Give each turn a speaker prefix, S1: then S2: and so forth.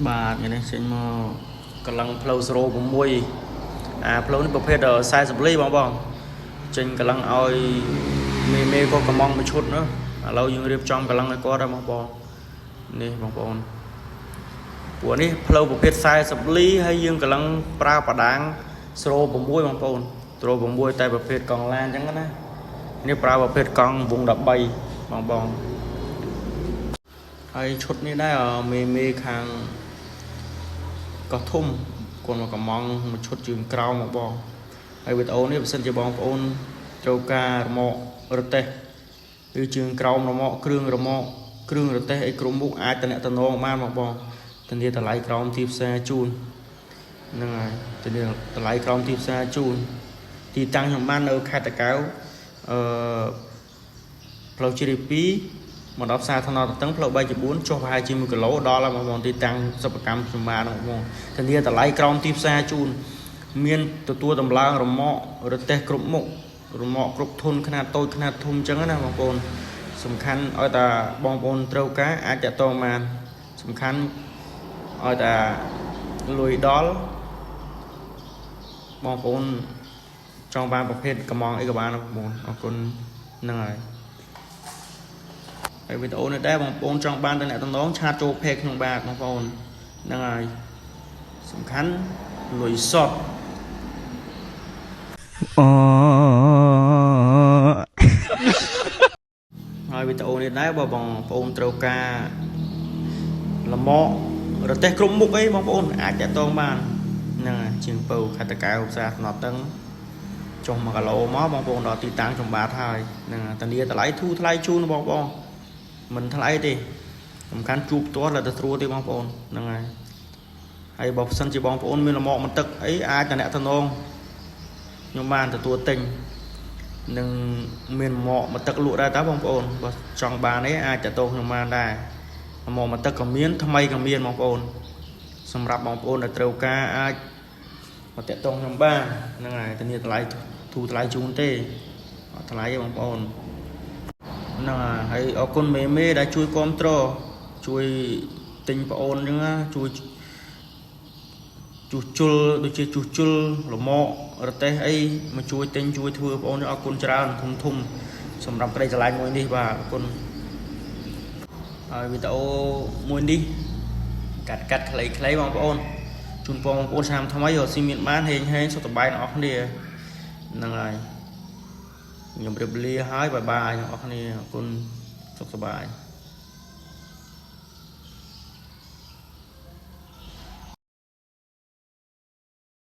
S1: បាទថ្ងៃនេះចេញមកកម្លាំងផ្លូវ06ផ្លូវនេះប្រភេទ40លីបងចេញកម្លាំងឲ្យមេក៏កំងមួយឈុតnữaឥឡូវយើងរៀបចំកម្លាំងឲ្យគាត់ហើយបងនេះបងប្អូនព្រោះនេះផ្លូវប្រភេទ40លីហើយយើងកម្លាំងប្រើបដាង06បងប្អូន06តែប្រភេទកង់ឡានអញ្ចឹងណានេះប្រើប្រភេទកង់វង13បងហើយឈុតនេះដែរមេខាងកោះធំគាត់មកកំងមួយឈុតជើងក្រោមមកបងហើយវីដេអូនេះបើសិនជាបងប្អូនត្រូវការរមាក់រទេះឬជើងក្រោមរមាក់គ្រឿងរមាក់គ្រឿងរទេះអីគ្រប់មុខអាចតំណតំណងបានមកបងធានាតម្លៃក្រោមទីផ្សារជូនហ្នឹងហើយធានាតម្លៃក្រោមទីផ្សារជូនទីតាំងខ្ញុំបាននៅខេត្តតាកែវផ្លូវជ្រាប2មកដល់ផ្សារថ្នល់តឹងផ្លូវ3/4ចុះប្រហែលជា1គីឡូដល់ហើយបងប្អូនទីតាំងសិប្បកម្មសម្បាហ្នឹងបងធានាតម្លៃក្រោមទីផ្សារជូនមានទទួលតម្លើងរមាក់រទេះគ្រប់មុខរមាក់គ្រប់ធុនខ្នាតតូចខ្នាតធំអញ្ចឹងណាបងប្អូនសំខាន់ឲ្យតែបងប្អូនត្រូវការអាចតាក់ទងបានសំខាន់ឲ្យតែលុយដល់បងប្អូនចង់បានប្រភេទកំងអីក៏បានបងប្អូនអរគុណហ្នឹងហើយវីដេអូនេះដែរបងប្អូនចង់បានតំណងឆាតចូលเพจក្នុងបាទបងប្អូនហ្នឹងហើយសំខាន់លុយសតហើយវីដេអូនេះដែរបើបងប្អូនត្រូវការលម៉ករទេះគ្រប់មុខអីបងប្អូនអាចតាក់ទងបានហ្នឹងហើយជាងពៅខេត្តតាកែវផ្សារថ្នល់តឹងចុះ1គីឡូមកបងប្អូនដល់ទីតាំងចំបាតហើយហ្នឹងតានីតម្លៃធូរថ្លៃជូនបងប្អូនមិនថ្លៃទេសំខាន់ជួបផ្ទាល់តែស្រួលទេបងប្អូនហ្នឹងហើយបើសិនជាបងប្អូនមានលម៉កបន្ទឹកអីអាចតំណខ្ញុំបានទទួលទិញនឹងមានលម៉កបន្ទឹកលក់ដែរតើបងប្អូនបើចង់បានអីអាចតតោខ្ញុំបានដែរលម៉កបន្ទឹកក៏មានថ្មីក៏មានបងប្អូនសម្រាប់បងប្អូនដែលត្រូវការអាចមកតតោខ្ញុំបានហ្នឹងហើយធានាតម្លៃធូរថ្លៃជូនទេអត់ថ្លៃទេបងប្អូនហ្នឹងហើយអរគុណមេដែលជួយគាំទ្រជួយទិញប្អូនអញ្ចឹងណាជួយជួសជុលដូចជាជួសជុលលម៉ករទេះអីមកជួយទិញជួយធ្វើប្អូនអរគុណច្រើនធំសម្រាប់ក្តីស្រឡាញ់មួយនេះបាទអរគុណហើយវីដេអូមួយនេះកាត់ខ្លីបងប្អូនជូនបងប្អូនឆ្នាំថ្មីរកស៊ីមានបានហេងសុខសប្បាយទាំងអស់គ្នាហ្នឹងហើយខ្ញុំរៀបលាហើយបាយអ្នកនរគ្នាអរគុណសុខសប្បាយ